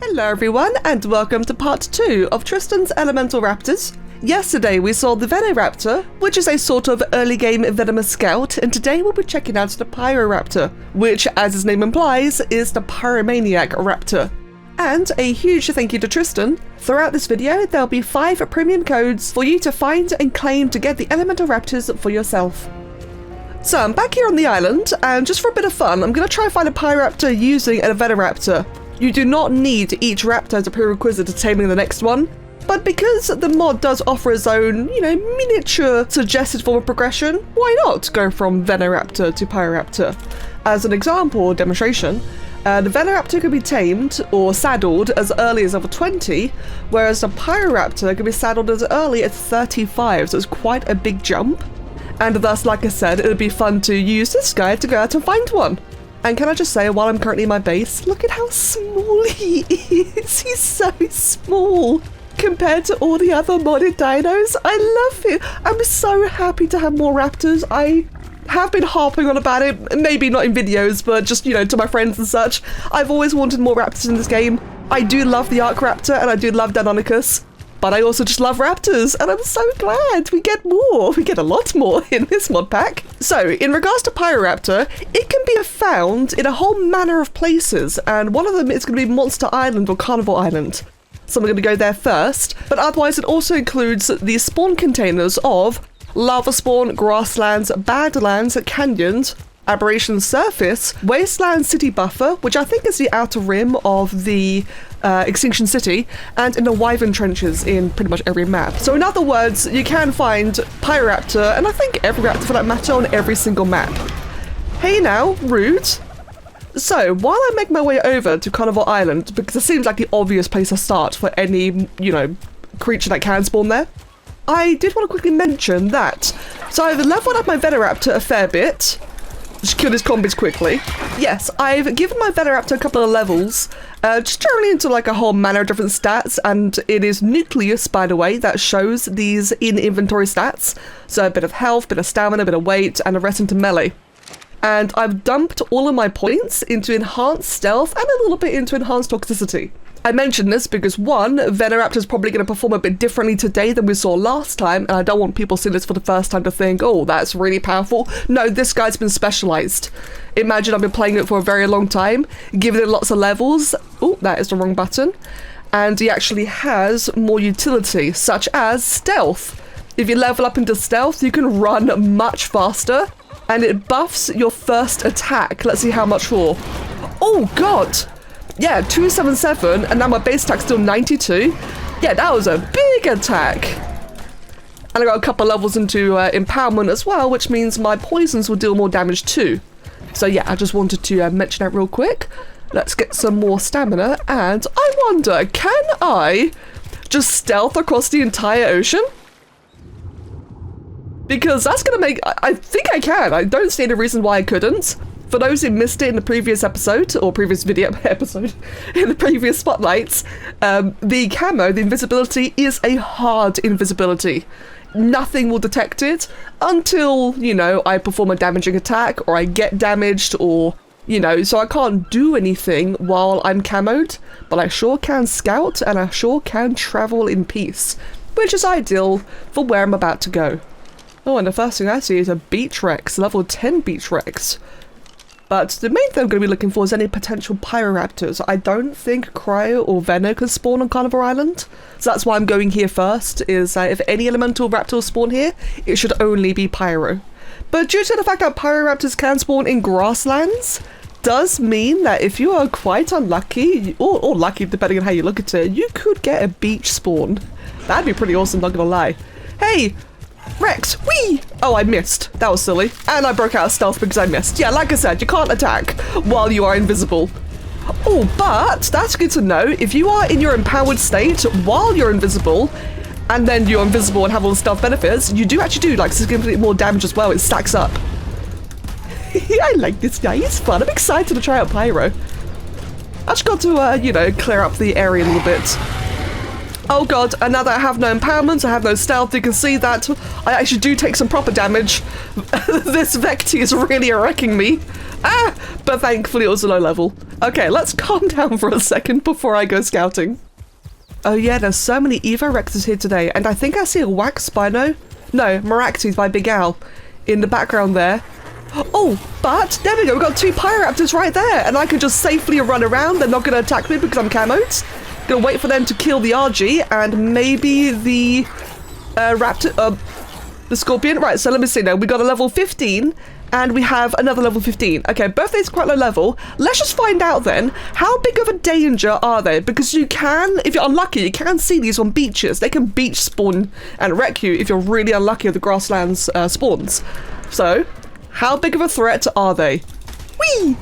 Hello everyone, and welcome to part 2 of Tristan's Elemental Raptors. Yesterday we saw the venoraptor, which is a sort of early game venomous scout, and today we'll be checking out the PYRORAPTOR, which, as its name implies, is the pyromaniac raptor. And a huge thank you to Tristan. Throughout this video there'll be 5 premium codes for you to find and claim to get the Elemental Raptors for yourself. So I'm back here on the island, and just for a bit of fun I'm going to try and find a PYRORAPTOR using a venoraptor. You do not need each raptor as a prerequisite to taming the next one, but because the mod does offer its own, miniature suggested form of progression, why not go from venoraptor to PYRORAPTOR? As an example or demonstration, the venoraptor can be tamed or saddled as early as level 20, whereas the PYRORAPTOR can be saddled as early as 35, so it's quite a big jump. And thus, like I said, it would be fun to use this guy to go out and find one. And can I just say, while I'm currently in my base, look at how small he is. He's so small compared to all the other modded dinos. I love it. I'm so happy to have more raptors. I have been harping on about it, maybe not in videos, but just, to my friends and such. I've always wanted more raptors in this game. I do love the ARK raptor and I do love Daemonis. But I also just love raptors, and I'm so glad we get more. We get a lot more in this mod pack. So, in regards to PYRORAPTOR, it can be found in a whole manner of places, and one of them is going to be Monster Island or Carnival Island. So I'm going to go there first, but otherwise it also includes the spawn containers of lava spawn, grasslands, badlands, canyons, aberration surface, wasteland city buffer, which I think is the outer rim of the extinction city, and in the wyvern trenches in pretty much every map. So in other words, you can find PYRORAPTOR, and I think every raptor for that matter, on every single map. Hey now, rude. So while I make my way over to Carnival Island, because it seems like the obvious place to start for any, creature that can spawn there, I did want to quickly mention that. So I've leveled up my venoraptor a fair bit. Just kill his combis quickly. Yes, I've given my venoraptor a couple of levels, just generally into like a whole manner of different stats, and it is Nucleus, by the way, that shows these in-inventory stats. So a bit of health, bit of stamina, a bit of weight, and the rest into melee. And I've dumped all of my points into enhanced stealth and a little bit into enhanced toxicity. I mentioned this because, one, venoraptor is probably going to perform a bit differently today than we saw last time, and I don't want people seeing this for the first time to think, oh, that's really powerful. No, this guy's been specialized. Imagine I've been playing it for a very long time, giving it lots of levels. Oh, that is the wrong button. And he actually has more utility, such as stealth. If you level up into stealth, you can run much faster, and it buffs your first attack. Let's see how much for. Oh, God! Yeah, 277, and now my base attack's still 92. Yeah, that was a big attack. And I got a couple levels into empowerment as well, which means my poisons will deal more damage too. So yeah, I just wanted to mention that real quick. Let's get some more stamina, and I wonder, can I just stealth across the entire ocean? Because that's gonna make, I think I can. I don't see any reason why I couldn't. For those who missed it in the previous episode, or previous video episode, in the previous spotlights, the camo, the invisibility, is a hard invisibility. Nothing will detect it until, I perform a damaging attack, or I get damaged, or, so I can't do anything while I'm camoed, but I sure can scout, and I sure can travel in peace, which is ideal for where I'm about to go. Oh, and the first thing I see is a beach rex, level 10 beach rex. But the main thing I'm going to be looking for is any potential PYRORAPTORs. I don't think Cryo or Veno can spawn on Carnival Island. So that's why I'm going here first, is if any elemental raptors spawn here, it should only be Pyro. But due to the fact that PYRORAPTORs can spawn in grasslands, does mean that if you are quite unlucky, or lucky depending on how you look at it, you could get a beach spawn. That'd be pretty awesome, not gonna lie. Hey! Rex, whee! Oh, I missed. That was silly. And I broke out of stealth because I missed. Yeah, like I said, you can't attack while you are invisible. Oh, but that's good to know. If you are in your empowered state while you're invisible, and then you're invisible and have all the stealth benefits, you do actually do like significantly more damage as well. It stacks up. I like this guy. He's fun. I'm excited to try out Pyro. I just got to, clear up the area a little bit. Oh god, and now that I have no empowerment, I have no stealth, you can see that I actually do take some proper damage. This Vecti is really wrecking me. But thankfully it was a low level. Okay, let's calm down for a second before I go scouting. Oh yeah, there's so many Evoraptors here today, and I think I see a wax spino. No, Maractes by Big Al in the background there. Oh, but there we go, we've got 2 PYRORAPTors right there, and I can just safely run around. They're not going to attack me because I'm camoed. Gonna wait for them to kill the RG and maybe the raptor, the scorpion. Right, so let me see now. We got a level 15 and we have another level 15. Okay, both these quite low level. Let's just find out then, how big of a danger are they? Because you can, if you're unlucky, you can see these on beaches. They can beach spawn and wreck you if you're really unlucky with the grasslands spawns. So, how big of a threat are they? Whee!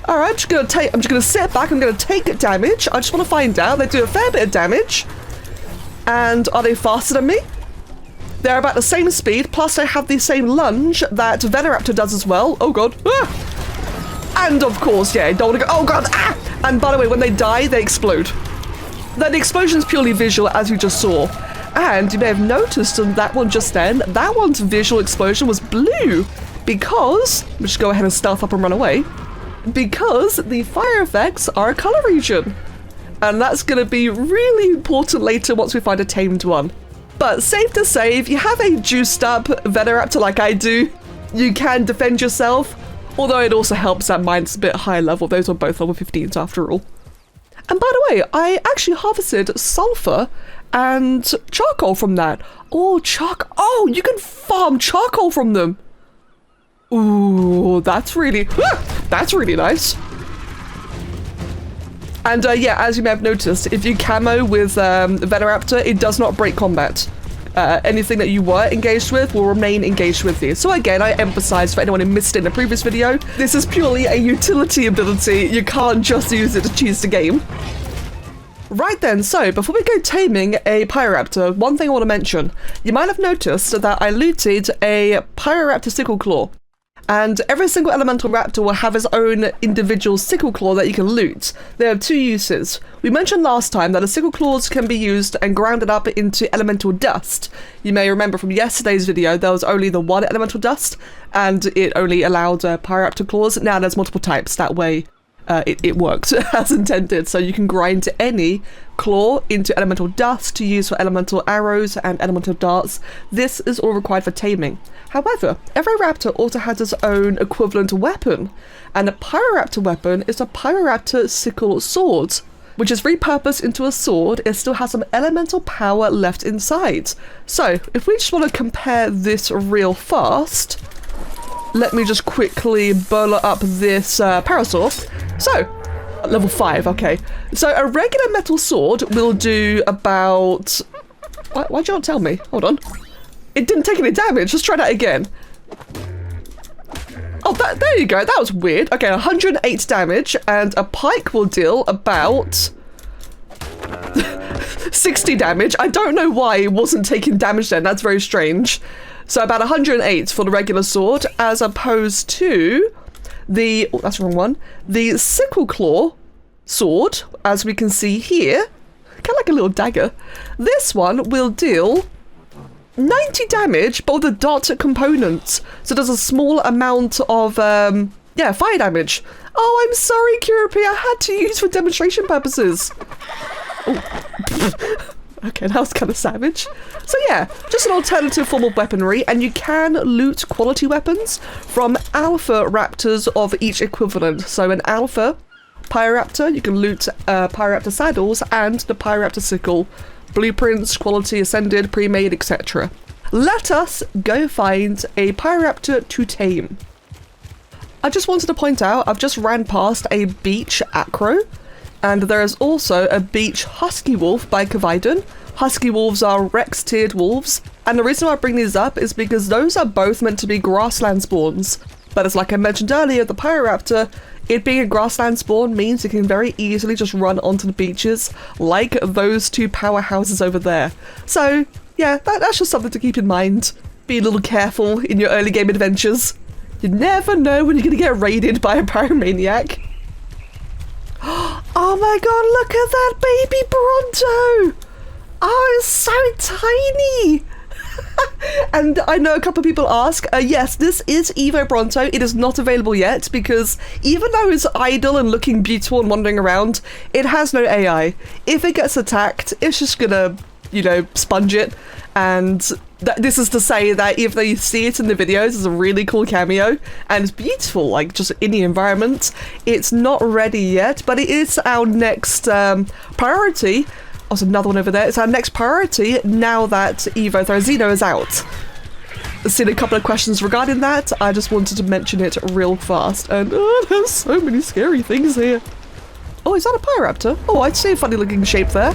Alright, I'm just gonna sit back, I'm gonna take damage. I just want to find out. They do a fair bit of damage. And are they faster than me? They're about the same speed, plus they have the same lunge that venoraptor does as well. Oh god. Ah! And of course, yeah, don't want to go. Oh god! Ah! And by the way, when they die, they explode. Then the explosion is purely visual, as you just saw. And you may have noticed on that one just then, that one's visual explosion was blue. Because, let's just go ahead and stealth up and run away. Because the fire effects are a color region. And that's going to be really important later once we find a tamed one. But safe to say, if you have a juiced up venoraptor like I do, you can defend yourself. Although it also helps that mine's a bit higher level. Those are both level 15s after all. And by the way, I actually harvested sulfur and charcoal from that. Oh, oh, you can farm charcoal from them. Ooh, that's really nice. And yeah, as you may have noticed, if you camo with venoraptor, it does not break combat. Anything that you were engaged with will remain engaged with you. So again, I emphasize for anyone who missed it in the previous video, this is purely a utility ability. You can't just use it to cheese the game. Right then, so before we go taming a PYRORAPTor, one thing I want to mention. You might have noticed that I looted a PYRORAPTor sickle claw. And every single elemental raptor will have its own individual sickle claw that you can loot. They have 2 uses. We mentioned last time that the sickle claws can be used and grounded up into elemental dust. You may remember from yesterday's video there was only the one elemental dust and it only allowed PYRORAPTor claws. Now there's multiple types, that way it worked as intended. So you can grind any claw into elemental dust to use for elemental arrows and elemental darts. This is all required for taming. However, every raptor also has its own equivalent weapon, and the PYRORAPTor weapon is a PYRORAPTor sickle sword, which is repurposed into a sword. It still has some elemental power left inside. So, if we just want to compare this real fast, let me just quickly burl up this parasaur. So, level 5, okay. So a regular metal sword will do about... Why'd you not tell me? Hold on. It didn't take any damage. Let's try that again. Oh, there you go. That was weird. Okay, 108 damage, and a pike will deal about 60 damage. I don't know why it wasn't taking damage then. That's very strange. So about 108 for the regular sword, as opposed to the... Oh, that's the wrong one. The sickle claw sword, as we can see here. Kind of like a little dagger. This one will deal 90 damage, but with the dot components. So there's a small amount of, yeah, fire damage. Oh, I'm sorry, Curapi, I had to use for demonstration purposes. Oh. Okay, that was kind of savage. So yeah, just an alternative form of weaponry, and you can loot quality weapons from alpha raptors of each equivalent. So an alpha PYRORAPTor, you can loot PYRORAPTor saddles and the PYRORAPTor sickle. Blueprints, quality, ascended, pre-made, etc. Let us go find a PYRORAPTor to tame. I just wanted to point out, I've just ran past a beach acro, and there is also a beach husky wolf by Kavaiden. Husky wolves are Rex-tiered wolves, and the reason why I bring these up is because those are both meant to be grassland spawns. But as like I mentioned earlier, the PYRORAPTor, it being a grassland spawn means it can very easily just run onto the beaches, like those 2 powerhouses over there. So yeah, that's just something to keep in mind. Be a little careful in your early game adventures. You never know when you're gonna get raided by a pyromaniac. Oh my god, look at that baby Bronto! Oh, it's so tiny! And I know a couple of people ask, yes, this is Evo Bronto. It is not available yet because even though it's idle and looking beautiful and wandering around, it has no AI. If it gets attacked, it's just gonna, you know, sponge it. And this is to say that if they see it in the videos, it's a really cool cameo and it's beautiful, like just in the environment. It's not ready yet, but it is our next priority. Oh, there's another one over there. It's our next priority now that Evo Thorazino is out. I've seen a couple of questions regarding that. I just wanted to mention it real fast. And there's so many scary things here. Oh, is that a PYRORAPTor? Oh, I see a funny looking shape there.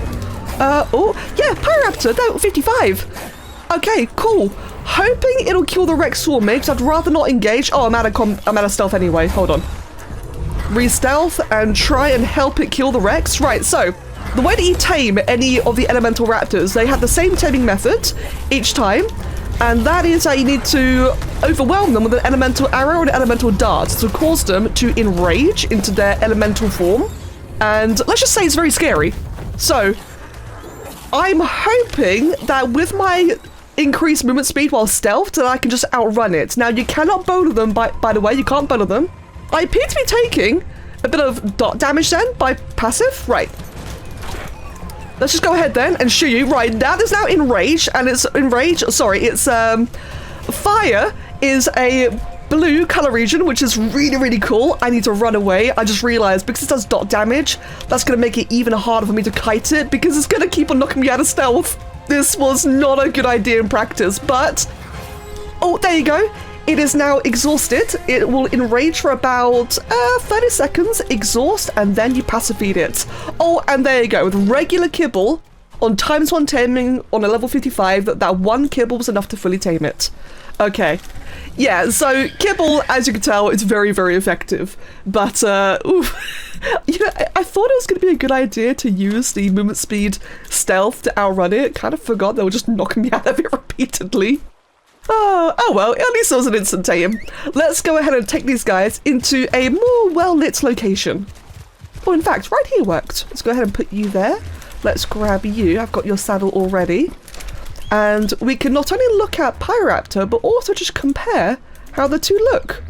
Oh, yeah, PYRORAPTor, no, 55. Okay, cool. Hoping it'll kill the Rex Swarm because I'd rather not engage. Oh, I'm out of stealth anyway. Hold on. Re-stealth and try and help it kill the Rex. Right, so the way that you tame any of the elemental raptors, they have the same taming method each time, and that is that you need to overwhelm them with an elemental arrow or an elemental dart to cause them to enrage into their elemental form. And let's just say it's very scary. So I'm hoping that with my increased movement speed while stealthed, that I can just outrun it. Now, you cannot bowler them, by the way, you can't bowler them. I appear to be taking a bit of dot damage then by passive. Right. Let's just go ahead then and shoot you. Right, that is now enraged, and it's enraged. Sorry, it's fire is a blue color region, which is really, really cool. I need to run away. I just realized because it does dot damage, that's going to make it even harder for me to kite it because it's going to keep on knocking me out of stealth. This was not a good idea in practice, but oh, there you go. It is now exhausted. It will enrage for about 30 seconds, exhaust, and then you passive feed it. Oh, and there you go. With regular kibble on ×1 taming on a level 55, that one kibble was enough to fully tame it. Okay. Yeah, so kibble, as you can tell, is very, very effective. But, oof. You know, I thought it was going to be a good idea to use the movement speed stealth to outrun it. Kind of forgot they were just knocking me out of it repeatedly. Oh well, at least it was an instant tame. Let's go ahead and take these guys into a more well-lit location. Oh, in fact, right here worked. Let's go ahead and put you there. Let's grab you. I've got your saddle already. And we can not only look at PYRORAPTor, but also just compare how the two look.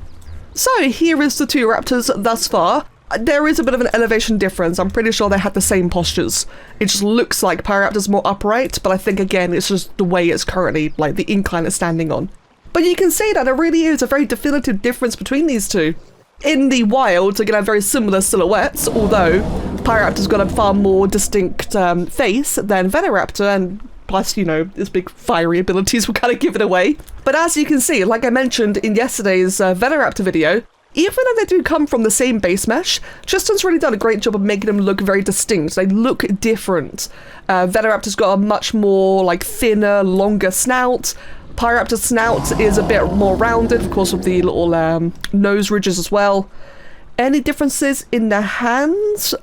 So here is the two raptors thus far. There is a bit of an elevation difference. I'm pretty sure they had the same postures. It just looks like PYRORAPTor's more upright, but I think again it's just the way it's currently, like the incline it's standing on. But you can see that there really is a very definitive difference between these two. In the wild, they're going to have very similar silhouettes, although PYRORAPTor's got a far more distinct face than venoraptor, and plus, you know, his big fiery abilities will kind of give it away. But as you can see, like I mentioned in yesterday's venoraptor video, even though they do come from the same base mesh, Tristan's really done a great job of making them look very distinct. They look different. Venoraptor's got a much more like thinner, longer snout. PYRORAPTor's snout is a bit more rounded, of course, with the little nose ridges as well. Any differences in the hands?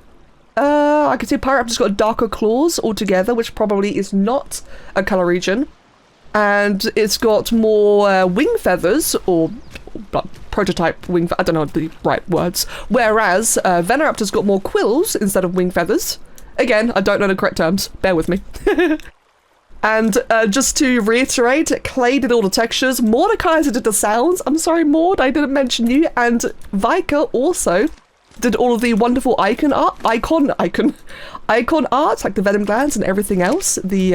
I can see PYRORAPTor's got darker claws altogether, which probably is not a color region. And it's got more wing feathers, or prototype wing, I don't know the right words, whereas venoraptor's got more quills instead of wing feathers. Again, I don't know the correct terms, bear with me. And just to reiterate, Clay did all the textures, Mordekaiser did the sounds, I'm sorry Maud, I didn't mention you, and Vika also did all of the wonderful icon art, like the venom glands and everything else, the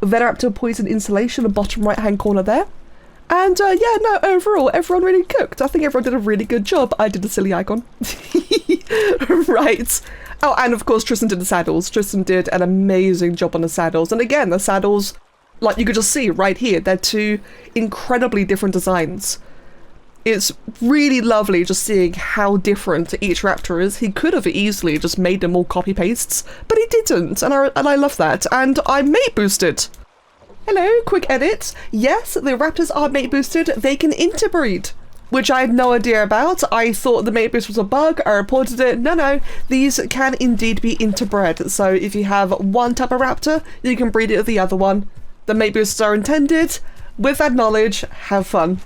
venoraptor poison installation, the bottom right hand corner there. And yeah, no, overall, everyone really cooked. I think everyone did a really good job. I did a silly icon. Right. Oh, and of course, Tristan did the saddles. Tristan did an amazing job on the saddles. And again, the saddles, like you could just see right here, they're two incredibly different designs. It's really lovely just seeing how different each raptor is. He could have easily just made them all copy-pastes, but he didn't. And I love that. And I mate boosted. Hello, quick edit. Yes, the raptors are mate boosted. They can interbreed, which I had no idea about. I thought the mate boost was a bug. I reported it. No, these can indeed be interbred. So if you have one type of raptor, you can breed it with the other one. The mate boosts are intended. With that knowledge, have fun.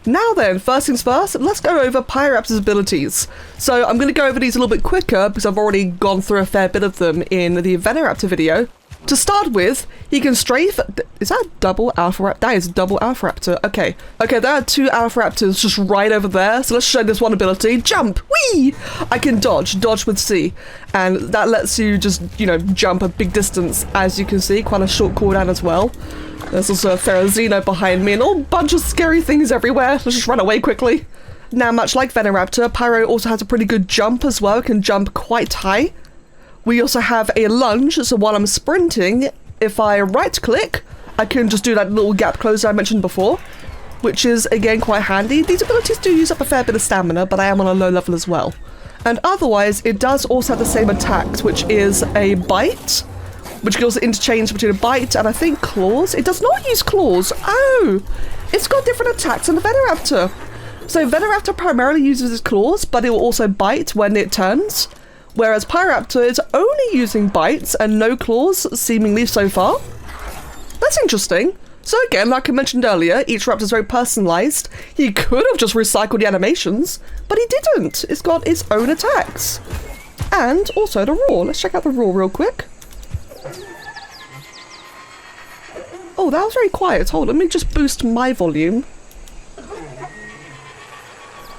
Now then, first things first, let's go over PYRORAPTor's abilities. So I'm going to go over these a little bit quicker because I've already gone through a fair bit of them in the venoraptor video. To start with, he can strafe. Is that double alpha raptor? That is double alpha raptor. Okay. Okay, there are 2 alpha raptors just right over there. So let's show this one ability. Jump! Whee! I can dodge with C. And that lets you just, you know, jump a big distance, as you can see. Quite a short cooldown as well. There's also a Ferrozino behind me and a whole bunch of scary things everywhere. Let's just run away quickly. Now, much like Venoraptor, Pyro also has a pretty good jump as well. It can jump quite high. We also have a lunge, so while I'm sprinting, if I right-click, I can just do that little gap closer I mentioned before, which is, again, quite handy. These abilities do use up a fair bit of stamina, but I am on a low level as well. And otherwise, it does also have the same attacks, which is a bite, which can also interchange between a bite and, I think, claws. It does not use claws. Oh! It's got different attacks than the Venoraptor. So Venoraptor primarily uses its claws, but it will also bite when it turns. Whereas PYRORAPTOR is only using bites and no claws, seemingly so far. That's interesting. So again, like I mentioned earlier, each raptor is very personalized. He could have just recycled the animations, but he didn't. It's got its own attacks. And also the roar. Let's check out the roar real quick. Oh, that was very quiet. Hold on, let me just boost my volume.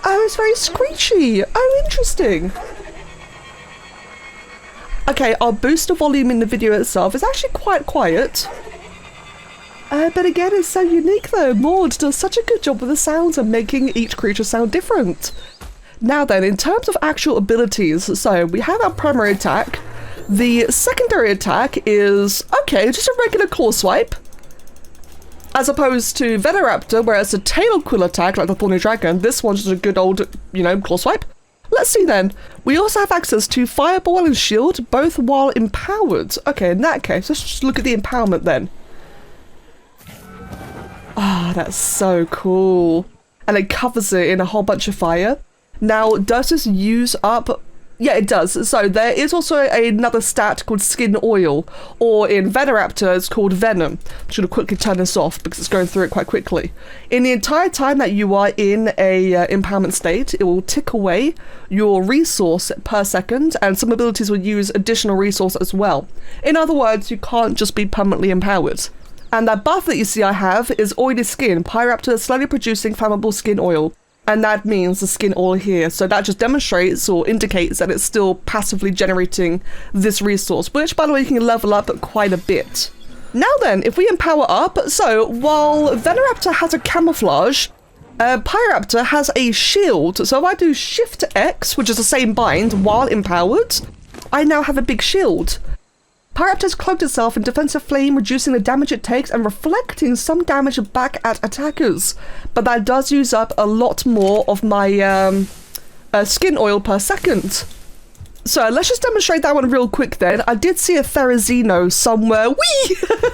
Oh, it's very screechy. Oh, interesting. Okay, I'll boost the volume in the video itself. It's actually quite quiet. But again, it's so unique though. Maud does such a good job with the sounds and making each creature sound different. Now then, in terms of actual abilities, so we have our primary attack. The secondary attack is, okay, just a regular claw swipe. As opposed to Venoraptor, where it's a tail quill attack like the Thorny Dragon, this one's just a good old, you know, claw swipe. Let's see then. We also have access to Fireball and Shield, both while empowered. Okay, in that case, let's just look at the empowerment then. Ah, that's so cool. And it covers it in a whole bunch of fire. Now, does this use up... Yeah, it does. So there is also another stat called Skin Oil, or in Venoraptor it's called Venom. I'm just going to quickly turn this off because it's going through it quite quickly. In the entire time that you are in a empowerment state, it will tick away your resource per second, and some abilities will use additional resource as well. In other words, you can't just be permanently empowered. And that buff that you see I have is Oily Skin. PYRORAPTOR is slowly producing flammable skin oil. And that means the skin oil here. So that just demonstrates or indicates that it's still passively generating this resource, which, by the way, you can level up quite a bit. Now then, if we empower up, so while Venoraptor has a camouflage, PYRORAPTor has a shield. So if I do Shift X, which is the same bind, while empowered, I now have a big shield. PYRORAPTor has cloaked itself in defensive flame, reducing the damage it takes and reflecting some damage back at attackers. But that does use up a lot more of my skin oil per second. So let's just demonstrate that one real quick then. I did see a Ferrozino somewhere,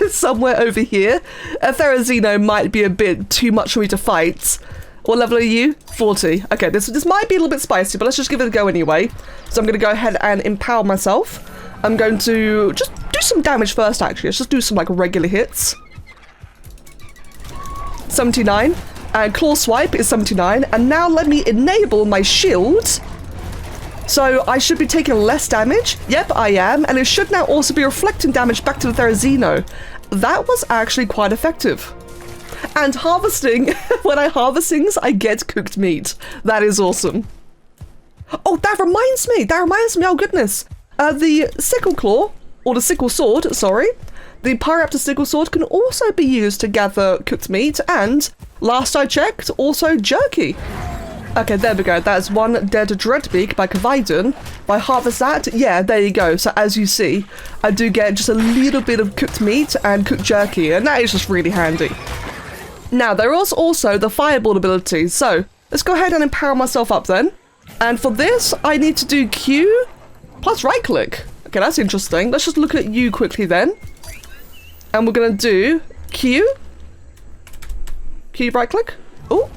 somewhere over here. A Ferrozino might be a bit too much for me to fight. What level are you? 40. Okay, this might be a little bit spicy, but let's just give it a go anyway. So I'm going to go ahead and empower myself. I'm going to just do some damage first, actually. Let's just do some, like, regular hits. 79. And Claw Swipe is 79. And now let me enable my shield. So I should be taking less damage. Yep, I am. And it should now also be reflecting damage back to the Ferrozino. That was actually quite effective. And harvesting. When I harvest things, I get cooked meat. That is awesome. Oh, that reminds me. Oh, goodness. The sickle claw, or the sickle sword, sorry. The PYRORAPTor sickle sword can also be used to gather cooked meat and, last I checked, also jerky. Okay, there we go. That's one dead Dreadbeak by Kavaiden. If I harvest that, yeah, there you go. So as you see, I do get just a little bit of cooked meat and cooked jerky, and that is just really handy. Now, there is also the Fireball ability. So let's go ahead and empower myself up then. And for this, I need to do Q plus right click. Okay, that's interesting. Let's just look at you quickly then. And we're gonna do Q. Q right click. Oh.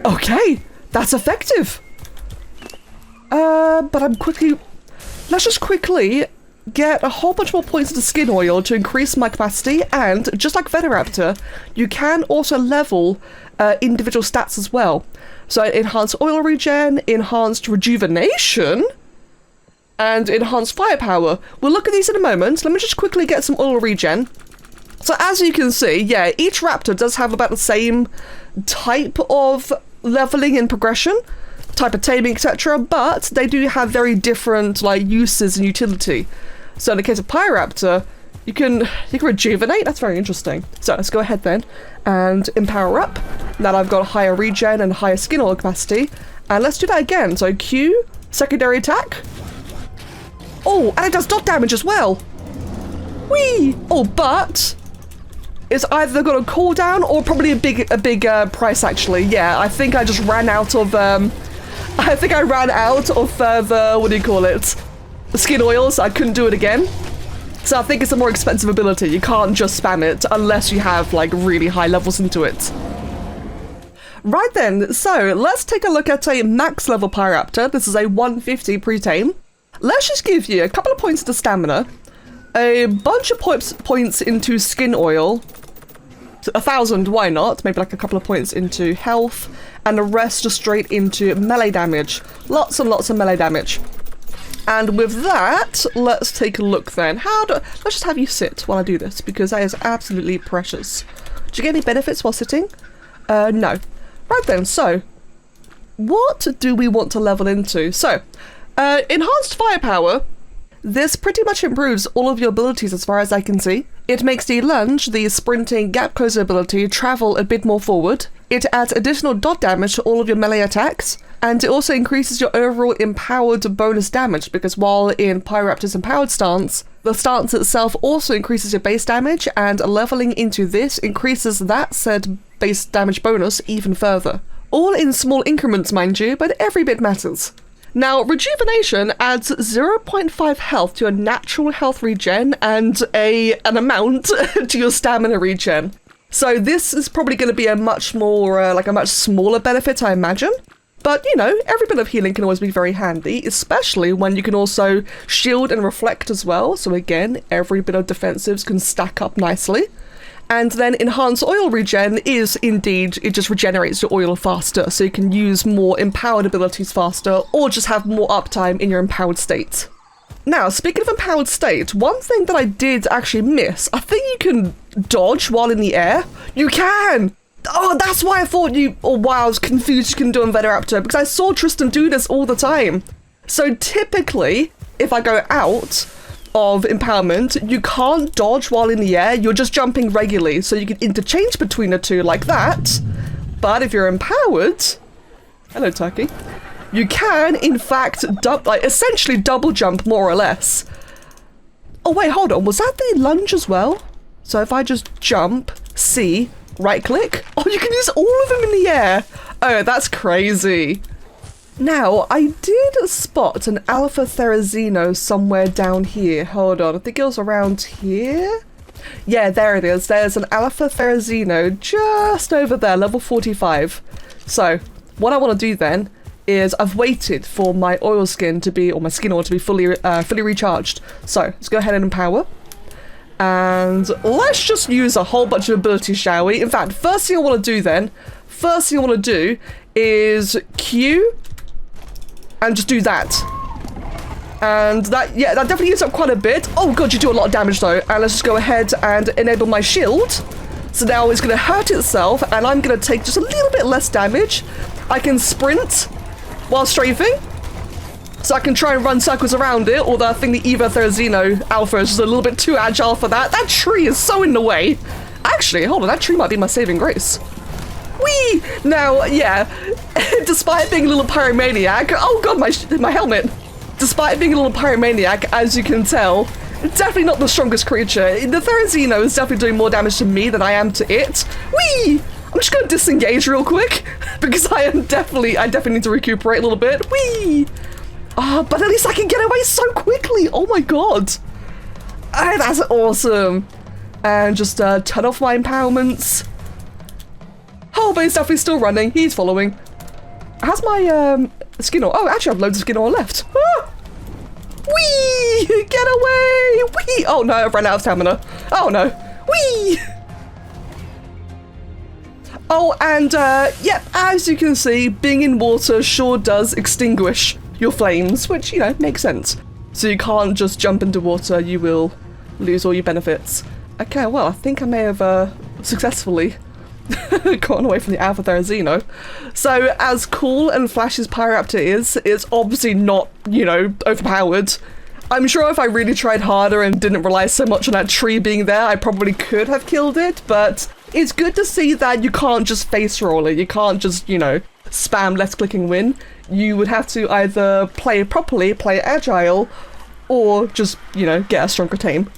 Okay, that's effective. But let's just quickly get a whole bunch more points into skin oil to increase my capacity, and just like Venoraptor, you can also level individual stats as well. So enhanced oil regen, enhanced rejuvenation. and enhanced firepower. We'll look at these in a moment. Let me just quickly get some oil regen. So as you can see, yeah, each raptor does have about the same type of leveling and progression, type of taming, etc., but they do have very different like uses and utility. So in the case of PYRORAPTor, you can rejuvenate. That's very interesting. So let's go ahead then and empower up. Now that I've got higher regen and higher skin oil capacity, and let's do that again. So Q, secondary attack. Oh, and it does dot damage as well. Whee! Oh, but it's either got a cooldown or probably a big price actually. Yeah, I think I just ran out of further, what do you call it? Skin oils. I couldn't do it again. So I think it's a more expensive ability. You can't just spam it unless you have like really high levels into it. Right then, so let's take a look at a max level PYRORAPTor. This is a 150 pre-tame. Let's just give you a couple of points into stamina, a bunch of points into skin oil, 1,000, why not? Maybe like a couple of points into health, and the rest just straight into melee damage. Lots and lots of melee damage. And with that, let's take a look then. Let's just have you sit while I do this, because that is absolutely precious. Do you get any benefits while sitting? No. Right then, so what do we want to level into? So, enhanced firepower. This pretty much improves all of your abilities as far as I can see. It makes the lunge, the sprinting gap closer ability, travel a bit more forward. It adds additional dot damage to all of your melee attacks, and it also increases your overall empowered bonus damage, because while in PYRORAPTor's empowered stance, the stance itself also increases your base damage, and leveling into this increases that said base damage bonus even further. All in small increments, mind you, but every bit matters. Now, rejuvenation adds 0.5 health to your natural health regen and an amount to your stamina regen. So this is probably going to be a much more, like a much smaller benefit, I imagine. But, you know, every bit of healing can always be very handy, especially when you can also shield and reflect as well. So again, every bit of defensives can stack up nicely. And then enhanced oil regen is indeed, it just regenerates your oil faster, so you can use more empowered abilities faster, or just have more uptime in your empowered state. Now, speaking of empowered state, one thing that I did actually miss, I think you can dodge while in the air. You can! Oh, that's why I thought why I was confused you can do on venoraptor, because I saw Tristan do this all the time. So typically, if I go out of empowerment, you can't dodge while in the air, you're just jumping regularly, so you can interchange between the two like that. But if you're empowered, hello turkey, you can in fact essentially double jump more or less. Oh wait, hold on, was that the lunge as well? So if I just jump, C, right click, oh, you can use all of them in the air. Oh, that's crazy. Now, I did spot an Alpha Therizino somewhere down here. Hold on, I think it was around here? Yeah, there it is. There's an Alpha Therizino just over there, level 45. So, what I want to do then is I've waited for my oil skin to be, or my skin oil to be fully recharged. So, let's go ahead and empower. And let's just use a whole bunch of abilities, shall we? In fact, first thing I want to do is Q, and just do that. And that, yeah, that definitely used up quite a bit. Oh god, you do a lot of damage though. And let's just go ahead and enable my shield. So now it's gonna hurt itself, and I'm gonna take just a little bit less damage. I can sprint while strafing, so I can try and run circles around it, although I think the Eva Therizino Alpha is just a little bit too agile for that. That tree is so in the way. Actually, hold on, that tree might be my saving grace. Whee! Now, yeah, despite being a little pyromaniac, oh god, my helmet. Despite being a little pyromaniac, as you can tell, definitely not the strongest creature. The Therizino is definitely doing more damage to me than I am to it. Whee! I'm just gonna disengage real quick, because I definitely need to recuperate a little bit. Whee! Oh, but at least I can get away so quickly. Oh my god. Oh, that's awesome. And just turn off my empowerments. Oh, but he's definitely still running. He's following. How's my skin oil? Oh, actually, I have loads of skin oil left. Ah! Whee! Get away! Whee! Oh no, I've run out of stamina. Oh no. Whee! Oh, and yep, as you can see, being in water sure does extinguish your flames, which, you know, makes sense. So you can't just jump into water, you will lose all your benefits. Okay, well, I think I may have successfully gotten away from the Alpha Therizino. So as cool and flashy as PYRORAPTOR is, it's obviously not, you know, overpowered. I'm sure if I really tried harder and didn't rely so much on that tree being there, I probably could have killed it, but it's good to see that you can't just face roll it. You can't just, you know, spam left click and win. You would have to either play properly, play agile, or just, you know, get a stronger tame.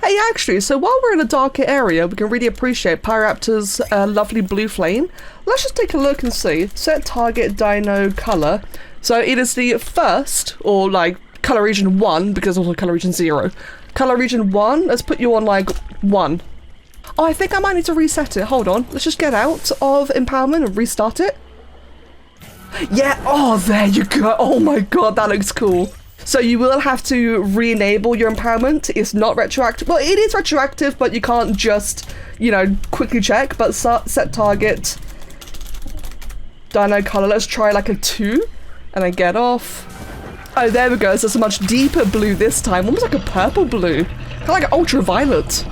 Hey, actually, so while we're in a darker area, we can really appreciate PYRORAPTOR's lovely blue flame. Let's just take a look and see. Set target dino color. So it is the first, or like color region 1, because also color region 0. Color region 1, let's put you on like 1. Oh, I think I might need to reset it. Hold on. Let's just get out of empowerment and restart it. Yeah, oh, there you go. Oh my god, that looks cool. So you will have to re-enable your empowerment. It's not retroactive. Well, it is retroactive, but you can't just, you know, quickly check. But set target dino color. Let's try like a 2 and then get off. Oh, there we go. So it's a much deeper blue this time. Almost like a purple blue. Kind of like ultraviolet.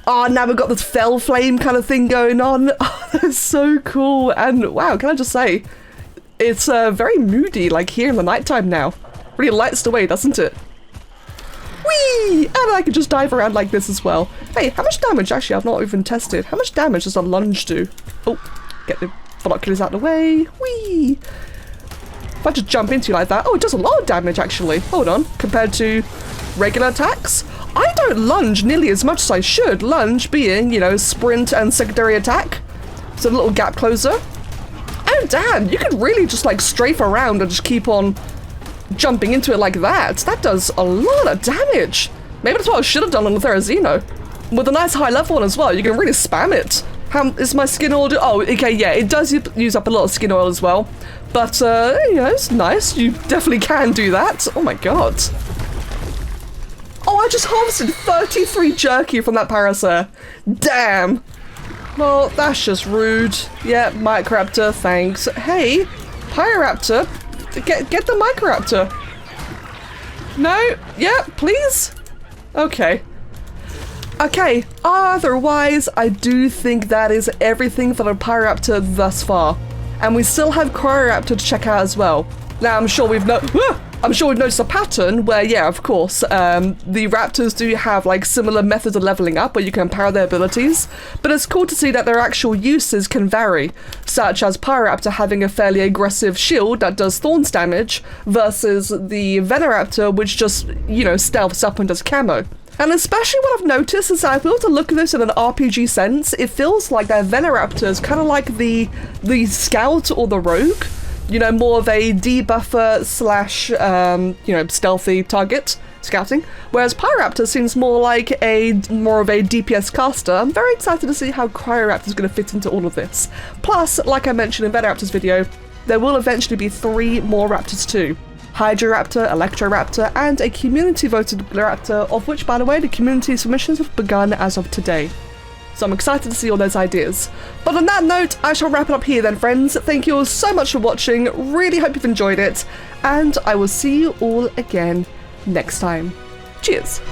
Oh, now we've got this fell flame kind of thing going on. Oh, that's so cool. And wow, can I just say, it's very moody, like here in the nighttime now. Really lights the way, doesn't it? Whee! And I can just dive around like this as well. Hey, how much damage? Actually, I've not even tested. How much damage does a lunge do? Oh, get the binoculars out of the way. Whee! If I just jump into you like that, oh, it does a lot of damage actually. Hold on, compared to regular attacks. I don't lunge nearly as much as I should. Lunge being, you know, sprint and secondary attack. So a little gap closer. Oh damn, you could really just like strafe around and just keep on jumping into it like that. That does a lot of damage. Maybe that's what I should have done on the Therizino. With a nice high level one as well, you can really spam it. How is my skin oil? Oh, okay, yeah, it does use up a lot of skin oil as well. But, you know, it's nice. You definitely can do that. Oh my god. Oh, I just harvested 33 jerky from that parasaur. Damn. Well, that's just rude. Yeah, microraptor, thanks. Hey, PYRORAPTOR, get the microraptor. No? Yeah, please? Okay. Okay, otherwise, I do think that is everything for the PYRORAPTOR thus far. And we still have cryoraptor to check out as well. Now, I'm sure we've noticed a pattern where, yeah, of course, the raptors do have like similar methods of leveling up where you can empower their abilities, but it's cool to see that their actual uses can vary, such as PYRORAPTOR having a fairly aggressive shield that does thorns damage versus the venoraptor, which just, you know, stealths up and does camo. And especially what I've noticed is that if we were to look at this in an RPG sense, it feels like that venoraptor is kind of like the scout or the rogue. You know, more of a debuffer slash, you know, stealthy target, scouting. Whereas PYRORAPTOR seems more like more of a DPS caster. I'm very excited to see how cryoraptor is going to fit into all of this. Plus, like I mentioned in venoraptor's video, there will eventually be 3 more raptors too. Hydroraptor, electroraptor, and a community-voted raptor, of which, by the way, the community submissions have begun as of today. So I'm excited to see all those ideas. But on that note, I shall wrap it up here then, friends. Thank you all so much for watching. Really hope you've enjoyed it. And I will see you all again next time. Cheers.